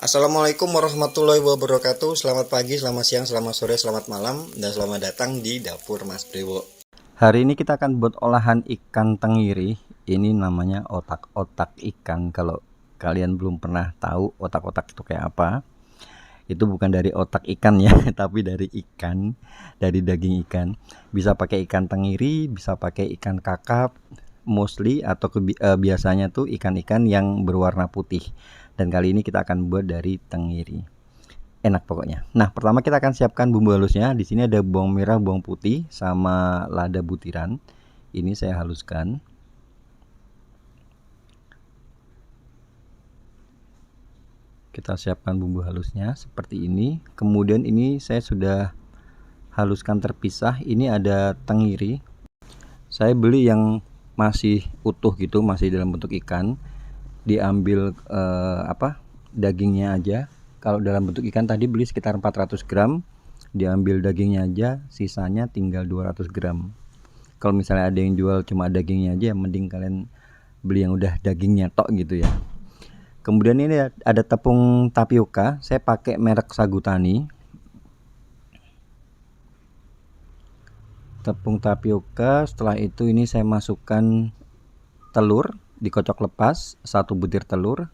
Assalamualaikum warahmatullahi wabarakatuh. Selamat pagi, selamat siang, selamat sore, selamat malam, dan selamat datang di Dapur Mas Brewo. Hari ini kita akan buat olahan ikan tenggiri. Ini namanya otak-otak ikan. Kalau kalian belum pernah tahu otak-otak itu kayak apa, itu bukan dari otak ikan ya, tapi dari ikan, dari daging ikan. Bisa pakai ikan tenggiri, bisa pakai ikan kakap, mostly atau biasanya tuh ikan-ikan yang berwarna putih. Dan kali ini kita akan buat dari tenggiri. Enak pokoknya. Nah, pertama kita akan siapkan bumbu halusnya. Di sini ada bawang merah, bawang putih, sama lada butiran. Ini saya haluskan. Kita siapkan bumbu halusnya seperti ini. Kemudian ini saya sudah haluskan terpisah. Ini ada tenggiri. Saya beli yang masih utuh gitu, masih dalam bentuk ikan. Diambil dagingnya aja. Kalau dalam bentuk ikan tadi beli sekitar 400 gram, diambil dagingnya aja, sisanya tinggal 200 gram. Kalau misalnya ada yang jual cuma dagingnya aja, mending kalian beli yang udah dagingnya tok gitu ya. Kemudian ini ada tepung tapioka, saya pakai merek Sagutani. Tepung tapioka, setelah itu ini saya masukkan telur, dikocok lepas, 1 butir telur.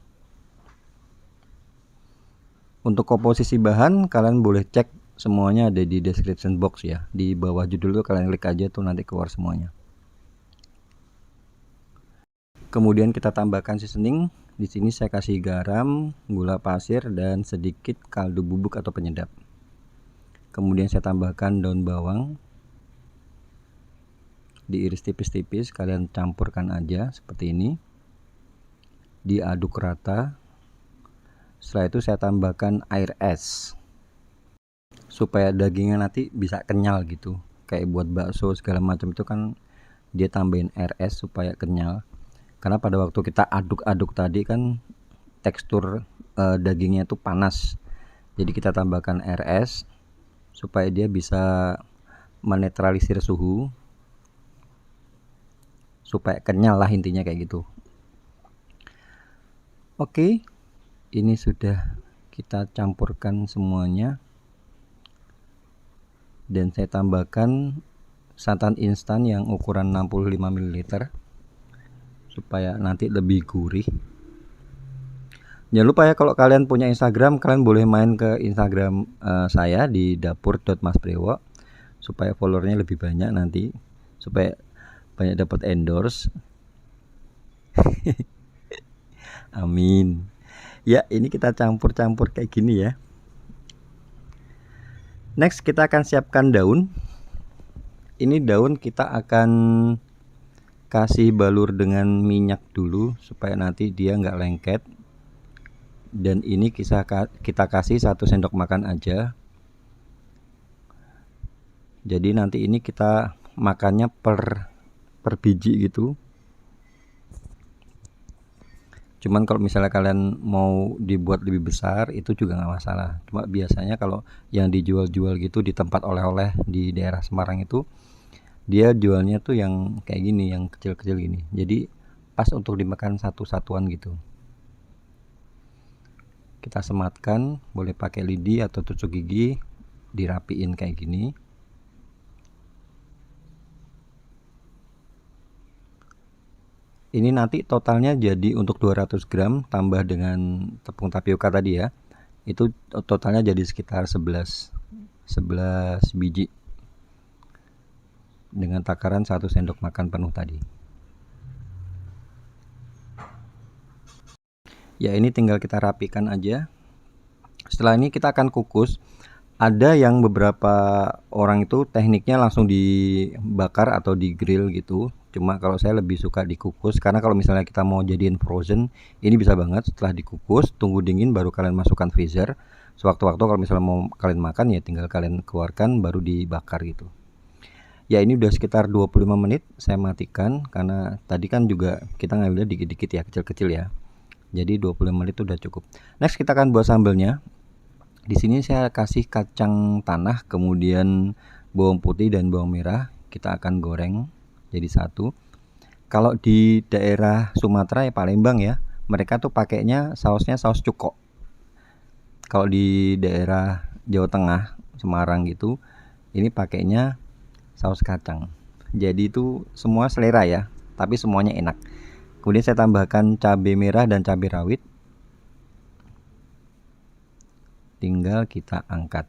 Untuk komposisi bahan kalian boleh cek semuanya ada di description box ya. Di bawah judul tuh kalian klik aja tuh nanti keluar semuanya. Kemudian kita tambahkan seasoning. Di sini saya kasih garam, gula pasir dan sedikit kaldu bubuk atau penyedap. Kemudian saya tambahkan daun bawang. Diiris tipis-tipis, kalian campurkan aja seperti ini. Diaduk rata. Setelah itu saya tambahkan air es supaya dagingnya nanti bisa kenyal gitu. Kayak buat bakso segala macam itu kan dia tambahin air es supaya kenyal. Karena pada waktu kita aduk-aduk tadi kan tekstur dagingnya itu panas. Jadi kita tambahkan air es supaya dia bisa menetralisir suhu. Supaya kenyal lah intinya kayak gitu. Oke. Ini sudah kita campurkan semuanya. Dan saya tambahkan santan instan yang ukuran 65 ml supaya nanti lebih gurih. Jangan lupa ya, kalau kalian punya Instagram, kalian boleh main ke Instagram saya di dapur.masbrewo supaya followernya lebih banyak nanti, supaya banyak dapat endorse. Amin. Ya, ini kita campur-campur kayak gini ya. Next kita akan siapkan daun. Ini daun kita akan kasih balur dengan minyak dulu supaya nanti dia nggak lengket. Dan ini kita kasih 1 sendok makan aja. Jadi nanti ini kita makannya per biji gitu. Cuman kalau misalnya kalian mau dibuat lebih besar itu juga nggak masalah. Cuma biasanya kalau yang dijual-jual gitu di tempat oleh-oleh di daerah Semarang itu, dia jualnya tuh yang kayak gini, yang kecil-kecil gini. Jadi pas untuk dimakan satu-satuan gitu. Kita sematkan, boleh pakai lidi atau tusuk gigi, dirapiin kayak gini. Ini nanti totalnya jadi untuk 200 gram tambah dengan tepung tapioka tadi ya. Itu totalnya jadi sekitar 11 biji. Dengan takaran 1 sendok makan penuh tadi. Ya, ini tinggal kita rapikan aja. Setelah ini kita akan kukus. Ada yang beberapa orang itu tekniknya langsung dibakar atau di grill gitu. Cuma kalau saya lebih suka dikukus, karena kalau misalnya kita mau jadiin frozen, ini bisa banget setelah dikukus, tunggu dingin baru kalian masukkan freezer. Sewaktu-waktu kalau misalnya mau kalian makan ya tinggal kalian keluarkan baru dibakar gitu. Ya, ini udah sekitar 25 menit saya matikan karena tadi kan juga kita ngambilnya dikit-dikit ya, kecil-kecil ya. Jadi 25 menit udah cukup. Next kita akan buat sambelnya. Di sini saya kasih kacang tanah, kemudian bawang putih dan bawang merah. Kita akan goreng jadi satu. Kalau di daerah Sumatera ya Palembang ya, mereka tuh pakainya sausnya saus cuko. Kalau di daerah Jawa Tengah, Semarang gitu, ini pakainya saus kacang. Jadi itu semua selera ya, tapi semuanya enak. Kemudian saya tambahkan cabai merah dan cabai rawit. Tinggal kita angkat.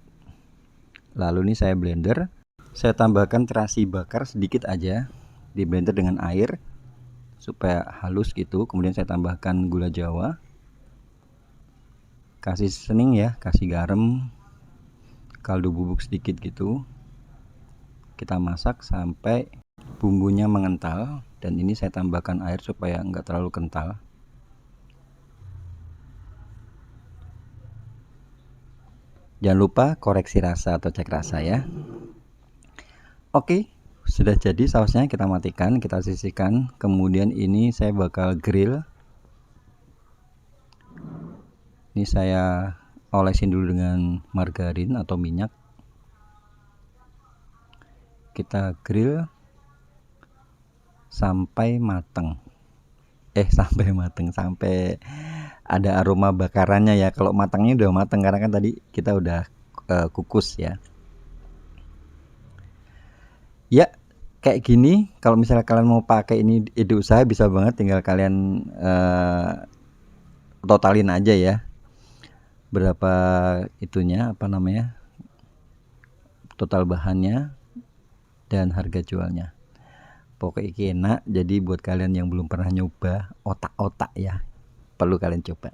Lalu ini saya blender. Saya tambahkan terasi bakar sedikit aja, di blender dengan air supaya halus gitu. Kemudian saya tambahkan gula jawa. Kasih seasoning ya, kasih garam, kaldu bubuk sedikit gitu. Kita masak sampai bumbunya mengental, dan ini saya tambahkan air supaya enggak terlalu kental. Jangan lupa koreksi rasa atau cek rasa ya. Oke, sudah jadi sausnya, kita matikan, kita sisihkan. Kemudian ini saya bakal grill. Ini saya olesin dulu dengan margarin atau minyak. Kita grill sampai mateng. Sampai ada aroma bakarannya ya. Kalau matangnya udah mateng karena kan tadi kita udah kukus ya. Ya, kayak gini. Kalau misalnya kalian mau pakai ini ide usaha, bisa banget, tinggal kalian totalin aja ya. Berapa itunya, apa namanya? Total bahannya dan harga jualnya. Pokoknya enak. Jadi buat kalian yang belum pernah nyoba otak-otak ya, perlu kalian coba.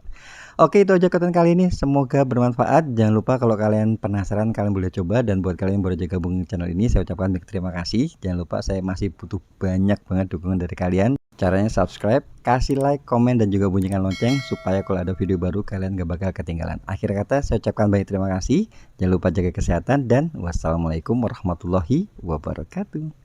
Oke, itu aja konten kali ini, semoga bermanfaat. Jangan lupa kalau kalian penasaran, kalian boleh coba. Dan buat kalian yang baru aja gabung channel ini, saya ucapkan terima kasih. Jangan lupa, saya masih butuh banyak banget dukungan dari kalian. Caranya subscribe, kasih like, komen, dan juga bunyikan lonceng supaya kalau ada video baru kalian gak bakal ketinggalan. Akhir kata, saya ucapkan banyak terima kasih. Jangan lupa jaga kesehatan, dan wassalamualaikum warahmatullahi wabarakatuh.